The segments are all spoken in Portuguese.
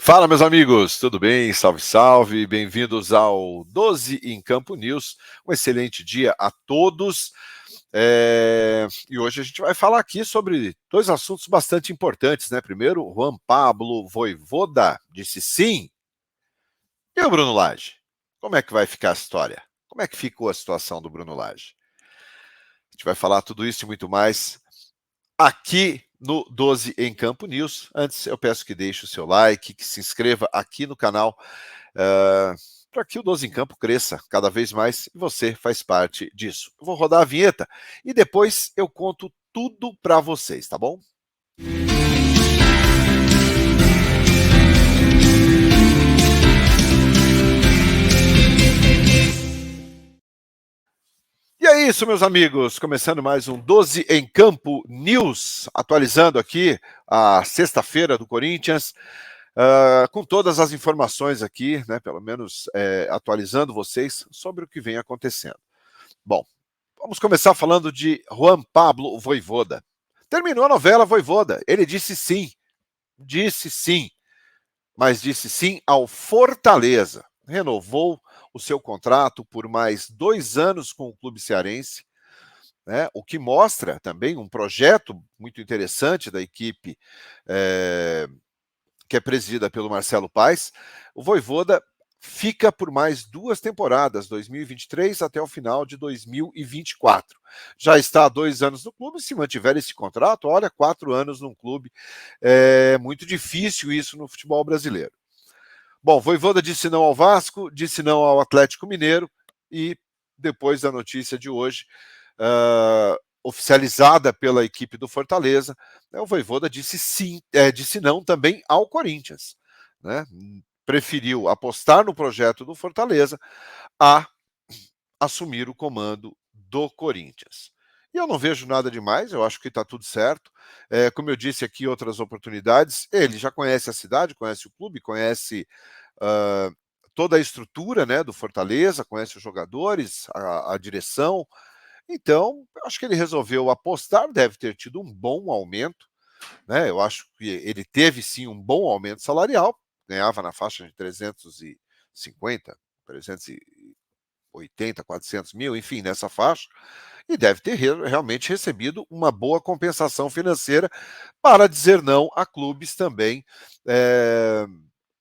Fala, meus amigos, tudo bem? Salve, salve, bem-vindos ao 12 em Campo News. Um excelente dia a todos. E hoje a gente vai falar aqui sobre dois assuntos bastante importantes, né? Primeiro, Juan Pablo Vojvoda disse sim. E o Bruno Lage? Como é que vai ficar a história? Como é que ficou a situação do Bruno Lage? A gente vai falar tudo isso e muito mais aqui no 12 em Campo News. Antes, eu peço que deixe o seu like, que se inscreva aqui no canal, para que o 12 em Campo cresça cada vez mais e você faz parte disso. Eu vou rodar a vinheta e depois eu conto tudo para vocês, tá bom? E é isso, meus amigos, começando mais um 12 em Campo News, atualizando aqui a sexta-feira do Corinthians, com todas as informações aqui, né, pelo menos atualizando vocês sobre o que vem acontecendo. Bom, vamos começar falando de Juan Pablo Vojvoda. Terminou a novela Vojvoda, ele disse sim, mas disse sim ao Fortaleza. Renovou o seu contrato por mais 2 anos com o clube cearense, né? O que mostra também um projeto muito interessante da equipe que é presidida pelo Marcelo Paes. O Vojvoda fica por mais 2 temporadas, 2023 até o final de 2024. Já está há 2 anos no clube, se mantiver esse contrato, olha, 4 anos num clube, é muito difícil isso no futebol brasileiro. Bom, Vojvoda disse não ao Vasco, disse não ao Atlético Mineiro e depois da notícia de hoje, oficializada pela equipe do Fortaleza, o Vojvoda disse sim, disse não também ao Corinthians, né? Preferiu apostar no projeto do Fortaleza a assumir o comando do Corinthians. E eu não vejo nada demais, eu acho que está tudo certo. Como eu disse aqui em outras oportunidades, ele já conhece a cidade, conhece o clube, conhece toda a estrutura, né, do Fortaleza, conhece os jogadores, a direção. Então, eu acho que ele resolveu apostar, deve ter tido um bom aumento, né? Eu acho que ele teve sim um bom aumento salarial, ganhava na faixa de 350, 380, 400 mil, enfim, nessa faixa, e deve ter realmente recebido uma boa compensação financeira para dizer não a clubes também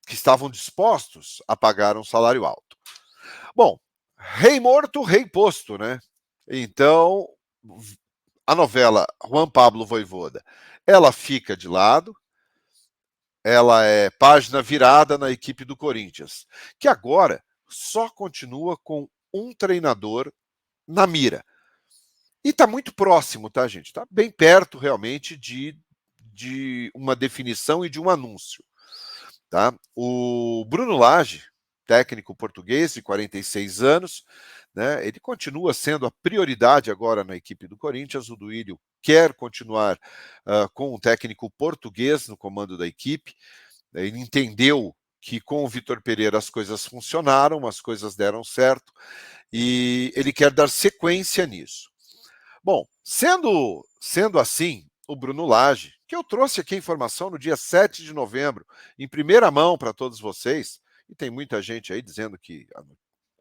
que estavam dispostos a pagar um salário alto. Bom, rei morto, rei posto, né? Então, a novela Juan Pablo Vojvoda, ela fica de lado, ela é página virada na equipe do Corinthians, que agora só continua com um treinador na mira. E está muito próximo, tá, gente? Está bem perto, realmente, de uma definição e de um anúncio. Tá? O Bruno Lage, técnico português de 46 anos, né, ele continua sendo a prioridade agora na equipe do Corinthians. O Duílio quer continuar com um técnico português no comando da equipe. Ele entendeu que com o Vitor Pereira as coisas funcionaram, as coisas deram certo, e ele quer dar sequência nisso. Bom, sendo assim, o Bruno Lage, que eu trouxe aqui a informação no dia 7 de novembro, em primeira mão para todos vocês, e tem muita gente aí dizendo que,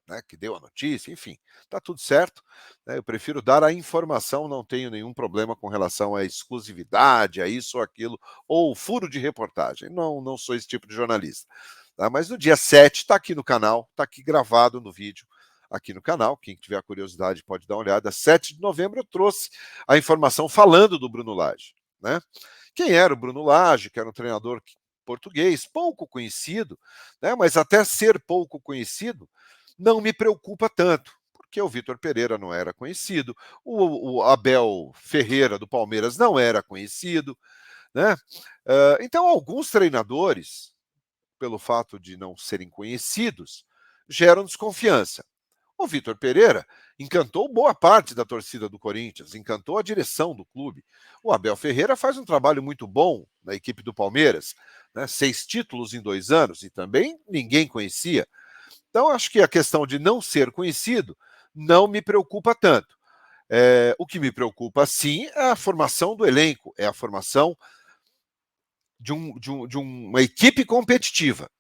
né, que deu a notícia, enfim, está tudo certo. Né, eu prefiro dar a informação, não tenho nenhum problema com relação à exclusividade, a isso ou aquilo, ou furo de reportagem. Não sou esse tipo de jornalista. Tá? Mas no dia 7 está aqui no canal, está aqui gravado no vídeo, aqui no canal. Quem tiver curiosidade pode dar uma olhada. 7 de novembro eu trouxe a informação falando do Bruno Lage. Né? Quem era o Bruno Lage, que era um treinador português, pouco conhecido, né? Mas até ser pouco conhecido, não me preocupa tanto, porque o Vitor Pereira não era conhecido, o Abel Ferreira do Palmeiras não era conhecido, né? Então, alguns treinadores, pelo fato de não serem conhecidos, geram desconfiança. O Vitor Pereira encantou boa parte da torcida do Corinthians, encantou a direção do clube. O Abel Ferreira faz um trabalho muito bom na equipe do Palmeiras, né? 6 títulos em 2 anos e também ninguém conhecia. Então, acho que a questão de não ser conhecido não me preocupa tanto. O que me preocupa, sim, é a formação do elenco, é a formação de uma equipe competitiva.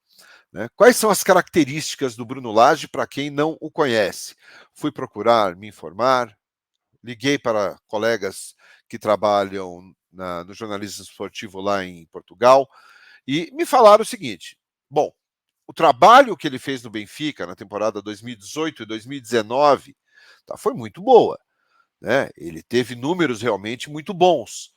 Né? Quais são as características do Bruno Lage para quem não o conhece? Fui procurar me informar, liguei para colegas que trabalham no jornalismo esportivo lá em Portugal e me falaram o seguinte: bom, o trabalho que ele fez no Benfica na temporada 2018 e 2019 tá, foi muito boa. Né? Ele teve números realmente muito bons.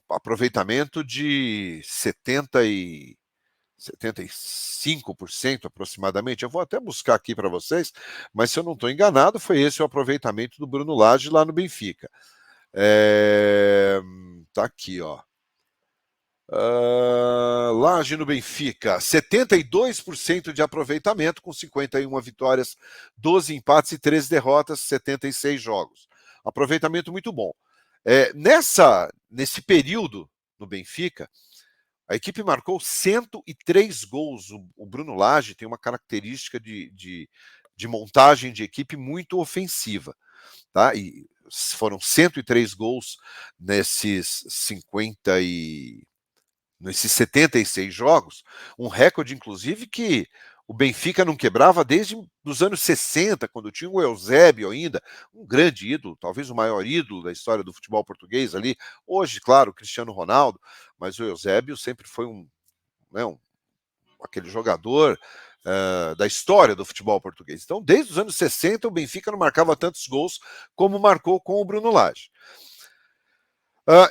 Aproveitamento de 75% aproximadamente. Eu vou até buscar aqui para vocês, mas se eu não estou enganado, foi esse o aproveitamento do Bruno Lage lá no Benfica. Tá aqui, ó. Lage no Benfica, 72% de aproveitamento, com 51 vitórias, 12 empates e 13 derrotas, 76 jogos. Aproveitamento muito bom. Nesse período no Benfica, a equipe marcou 103 gols. O Bruno Lage tem uma característica de montagem de equipe muito ofensiva. Tá? E foram 103 gols nesses 76 jogos, um recorde, inclusive, que o Benfica não quebrava desde os anos 60, quando tinha o Eusébio ainda, um grande ídolo, talvez o maior ídolo da história do futebol português ali. Hoje, claro, o Cristiano Ronaldo, mas o Eusébio sempre foi aquele jogador da história do futebol português. Então, desde os anos 60, o Benfica não marcava tantos gols como marcou com o Bruno Lage.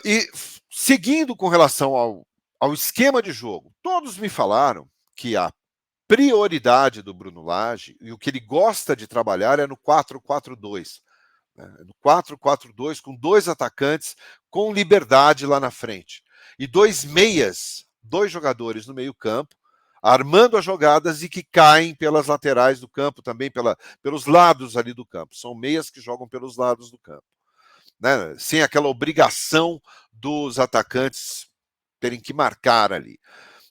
E seguindo com relação ao esquema de jogo, todos me falaram que a prioridade do Bruno Lage e o que ele gosta de trabalhar é no 4-4-2. Né? No 4-4-2, com dois atacantes com liberdade lá na frente. E dois meias, dois jogadores no meio-campo, armando as jogadas e que caem pelas laterais do campo, também pelos lados ali do campo. São meias que jogam pelos lados do campo. Né? Sem aquela obrigação dos atacantes terem que marcar ali.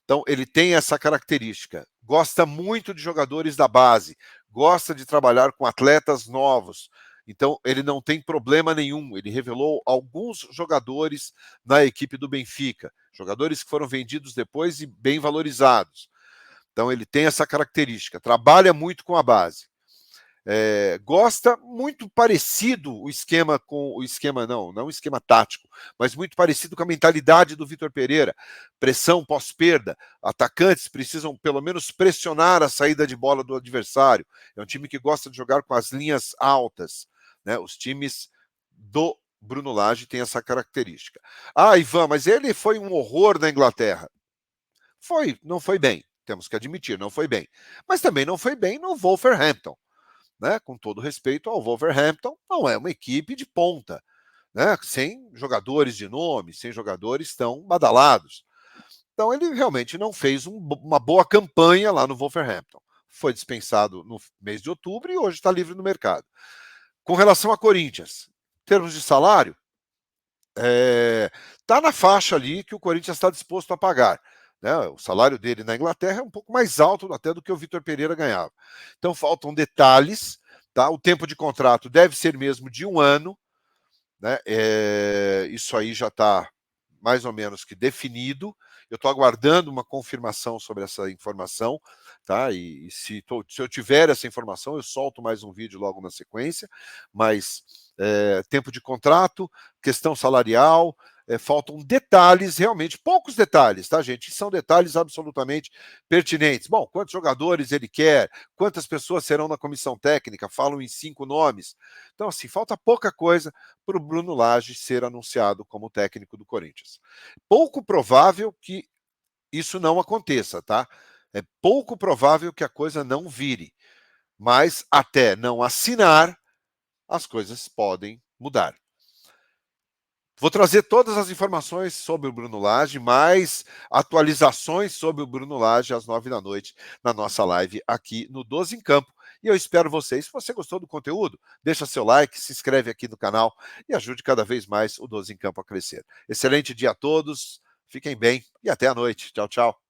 Então, ele tem essa característica. Gosta muito de jogadores da base, gosta de trabalhar com atletas novos. Então, ele não tem problema nenhum. Ele revelou alguns jogadores na equipe do Benfica, jogadores que foram vendidos depois e bem valorizados. Então, ele tem essa característica. Trabalha muito com a base. Gosta muito parecido o esquema não o esquema tático, mas muito parecido com a mentalidade do Vitor Pereira. Pressão pós-perda, atacantes precisam pelo menos pressionar a saída de bola do adversário. É um time que gosta de jogar com as linhas altas. Né? Os times do Bruno Lage têm essa característica. Ivan, mas ele foi um horror na Inglaterra. Não foi bem, temos que admitir, não foi bem. Mas também não foi bem no Wolverhampton. Né, com todo respeito ao Wolverhampton, não é uma equipe de ponta, né, sem jogadores de nome, sem jogadores tão badalados. Então ele realmente não fez uma boa campanha lá no Wolverhampton. Foi dispensado no mês de outubro e hoje está livre no mercado. Com relação a Corinthians, em termos de salário, está na faixa ali que o Corinthians está disposto a pagar. Né? O salário dele na Inglaterra é um pouco mais alto até do que o Vitor Pereira ganhava. Então faltam detalhes. Tá? O tempo de contrato deve ser mesmo de 1 ano. Né? Isso aí já está mais ou menos que definido. Eu estou aguardando uma confirmação sobre essa informação. Tá? E se eu tiver essa informação, eu solto mais um vídeo logo na sequência. Mas tempo de contrato, questão salarial, faltam detalhes, realmente, poucos detalhes, tá, gente? São detalhes absolutamente pertinentes. Bom, quantos jogadores ele quer, quantas pessoas serão na comissão técnica, falam em 5 nomes. Então, assim, falta pouca coisa para o Bruno Lage ser anunciado como técnico do Corinthians. Pouco provável que isso não aconteça, tá? É pouco provável que a coisa não vire. Mas até não assinar, as coisas podem mudar. Vou trazer todas as informações sobre o Bruno Lage, mais atualizações sobre o Bruno Lage às 9 da noite na nossa live aqui no 12 em Campo. E eu espero vocês. Se você gostou do conteúdo, deixa seu like, se inscreve aqui no canal e ajude cada vez mais o 12 em Campo a crescer. Excelente dia a todos, fiquem bem e até a noite. Tchau, tchau.